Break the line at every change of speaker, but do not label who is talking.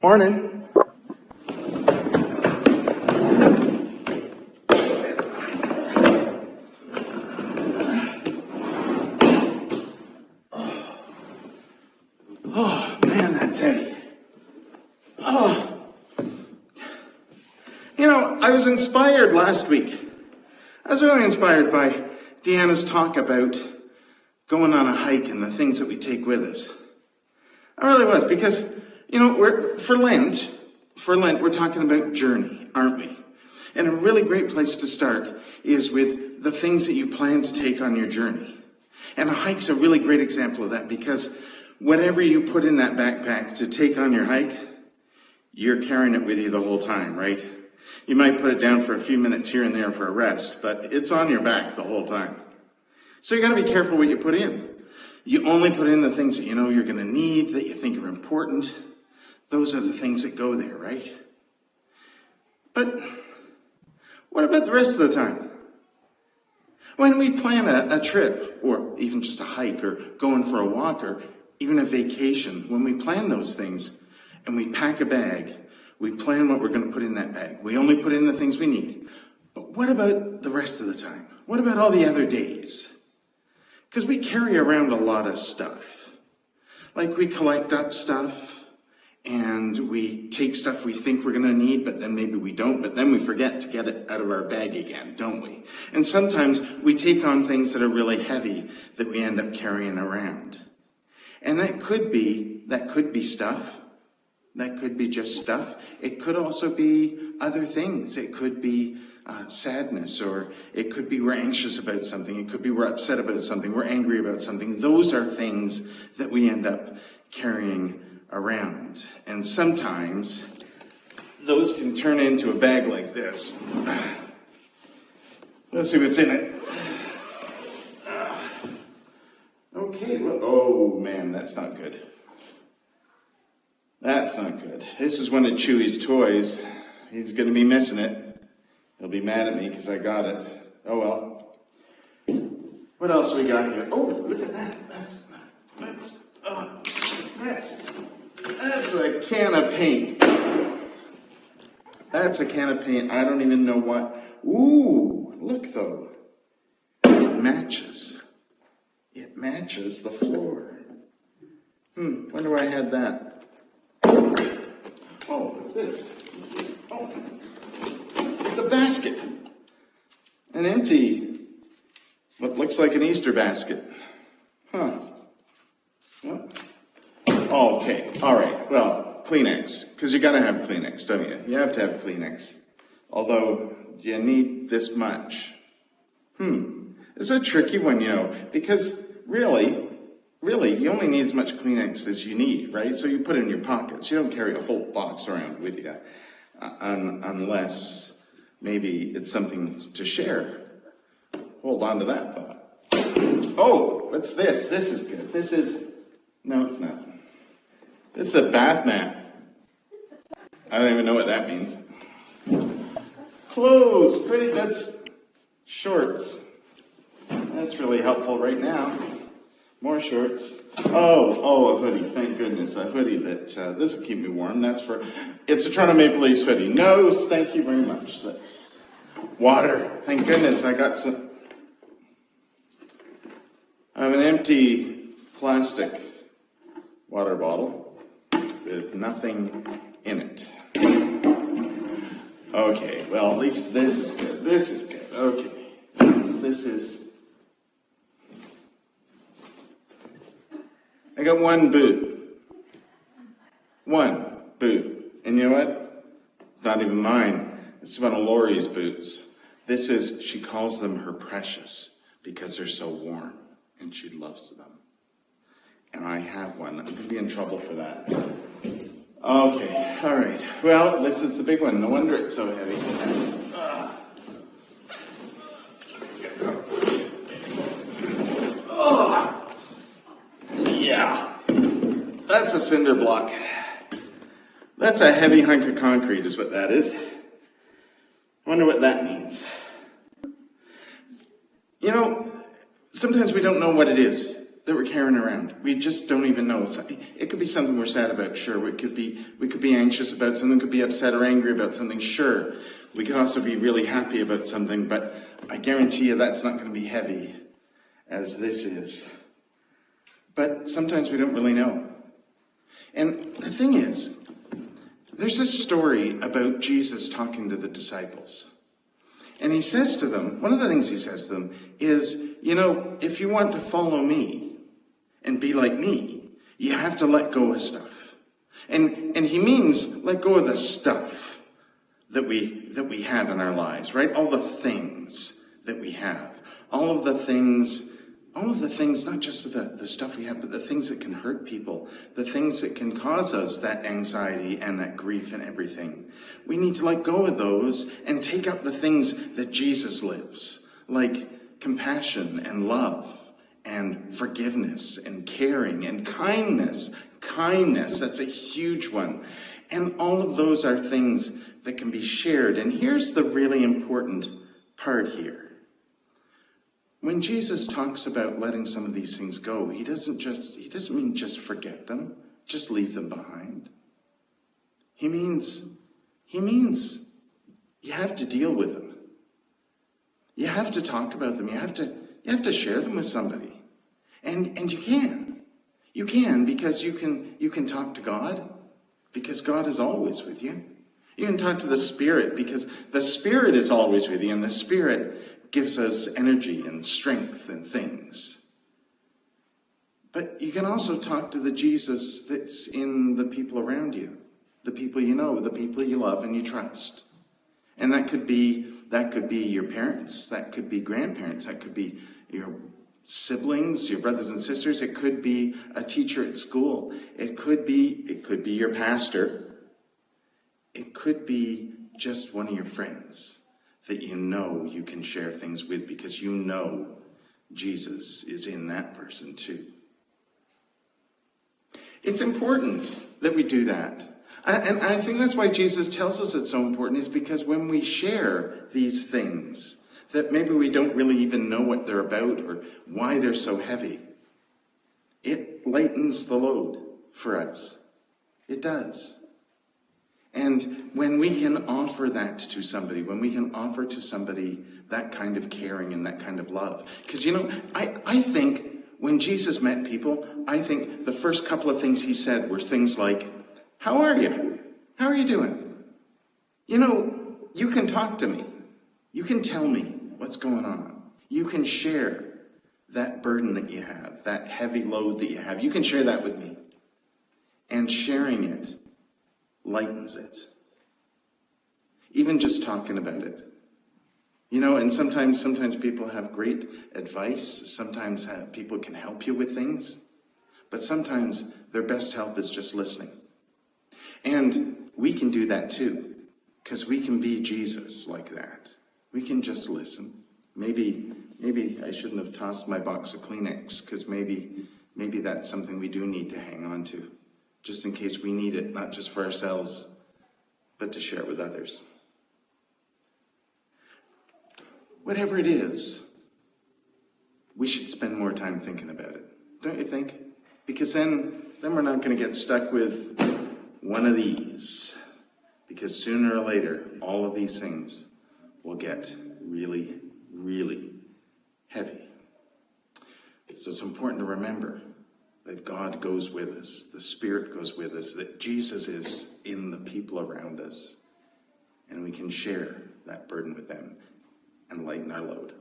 Morning. Oh, man, that's heavy. Oh. You know, I was inspired last week. I was really inspired by Deanna's talk about going on a hike and the things that we take with us. I really was, because, you know, for Lent, we're talking about journey, aren't we? And a really great place to start is with the things that you plan to take on your journey. And a hike's a really great example of that, because whatever you put in that backpack to take on your hike, you're carrying it with you the whole time, right? You might put it down for a few minutes here and there for a rest, but it's on your back the whole time. So you gotta be careful what you put in. You only put in the things that you know you're gonna need, that you think are important. Those are the things that go there, right? But what about the rest of the time? When we plan a trip, or even just a hike, or going for a walk, or even a vacation, when we plan those things and we pack a bag, we plan what we're going to put in that bag. We only put in the things we need. But what about the rest of the time? What about all the other days? Because we carry around a lot of stuff. Like, we collect up stuff, and we take stuff we think we're going to need, but then maybe we don't, but then we forget to get it out of our bag again, don't we? And sometimes we take on things that are really heavy that we end up carrying around. And that could be stuff. That could be just stuff. It could also be other things. It could be sadness, or it could be we're anxious about something. It could be we're upset about something. We're angry about something. Those are things that we end up carrying around. And sometimes those can turn into a bag like this. Let's see what's in it. Okay, well, oh man, that's not good. That's not good. This is one of Chewy's toys. He's going to be missing it. He'll be mad at me because I got it. Oh well. What else we got here? Oh, look at that. That's a can of paint. That's a can of paint. I don't even know what. Ooh, look though. It matches. It matches the floor. Wonder why I had that. Oh, what's this? Oh, it's a basket. An empty, what looks like an Easter basket. Huh. What? Oh, okay. All right. Well, Kleenex. Because you got to have Kleenex, don't you? You have to have Kleenex. Although, do you need this much? It's a tricky one, you know, because really, you only need as much Kleenex as you need, right? So you put it in your pockets. You don't carry a whole box around with you, unless maybe it's something to share. Hold on to that thought. Oh, what's this? This is good. No, it's not. This is a bath mat. I don't even know what that means. Clothes, pretty, that's shorts. That's really helpful right now. More shorts. Oh, a hoodie. Thank goodness. A hoodie that, this will keep me warm. It's a Toronto Maple Leafs hoodie. No, thank you very much. That's water. Thank goodness I got some. I have an empty plastic water bottle with nothing in it. Okay, well, at least this is good. This is good. Okay. This is. I got one boot. One boot. And you know what? It's not even mine. It's one of Lori's boots. She calls them her precious because they're so warm and she loves them. And I have one. I'm going to be in trouble for that. Okay, all right. Well, this is the big one. No wonder it's so heavy. Yeah, that's a cinder block. That's a heavy hunk of concrete is what that is. I wonder what that means. You know, sometimes we don't know what it is. that we're carrying around. We just don't even know. It could be something we're sad about, sure. We could be anxious about something, could be upset or angry about something, sure. We could also be really happy about something, but I guarantee you that's not going to be heavy as this is. But sometimes we don't really know. And the thing is, there's this story about Jesus talking to the disciples. And he says to them, one of the things he says to them is, if you want to follow me and be like me, you have to let go of stuff. And he means let go of the stuff that we have in our lives, right? All the things that we have. All of the things, not just the stuff we have, but the things that can hurt people, the things that can cause us that anxiety and that grief and everything. We need to let go of those and take up the things that Jesus lives, like compassion and love and forgiveness and caring and kindness. Kindness, that's a huge one. And all of those are things that can be shared. And here's the really important part here. When Jesus talks about letting some of these things go, he doesn't mean just forget them, just leave them behind. He means you have to deal with them. You have to talk about them. You have to share them with somebody. And you can. You can because you can talk to God, because God is always with you. You can talk to the Spirit because the Spirit is always with you, and the Spirit gives us energy and strength and things. But you can also talk to the Jesus that's in the people around you, the people you know, the people you love and you trust. And that could be your parents, that could be grandparents, that could be your siblings, your brothers and sisters, it could be a teacher at school, it could be your pastor, it could be just one of your friends that you know you can share things with because you know Jesus is in that person too. It's important that we do that. And I think that's why Jesus tells us it's so important, is because when we share these things that maybe we don't really even know what they're about or why they're so heavy, it lightens the load for us. It does. And when we can offer that to somebody, when we can offer to somebody that kind of caring and that kind of love. Because, I think when Jesus met people, I think the first couple of things he said were things like, how are you? How are you doing? You can talk to me. You can tell me what's going on. You can share that burden that you have, that heavy load that you have. You can share that with me. And sharing it lightens it. Even just talking about it. And sometimes people have great advice. Sometimes people can help you with things. But sometimes their best help is just listening. And we can do that too, because we can be Jesus like that. We can just listen. Maybe I shouldn't have tossed my box of Kleenex, because maybe that's something we do need to hang on to, just in case we need it, not just for ourselves, but to share it with others. Whatever it is, we should spend more time thinking about it, don't you think? Because then we're not going to get stuck with one of these. Because sooner or later, all of these things will get really, really heavy. So it's important to remember that God goes with us, the Spirit goes with us, that Jesus is in the people around us, and we can share that burden with them and lighten our load.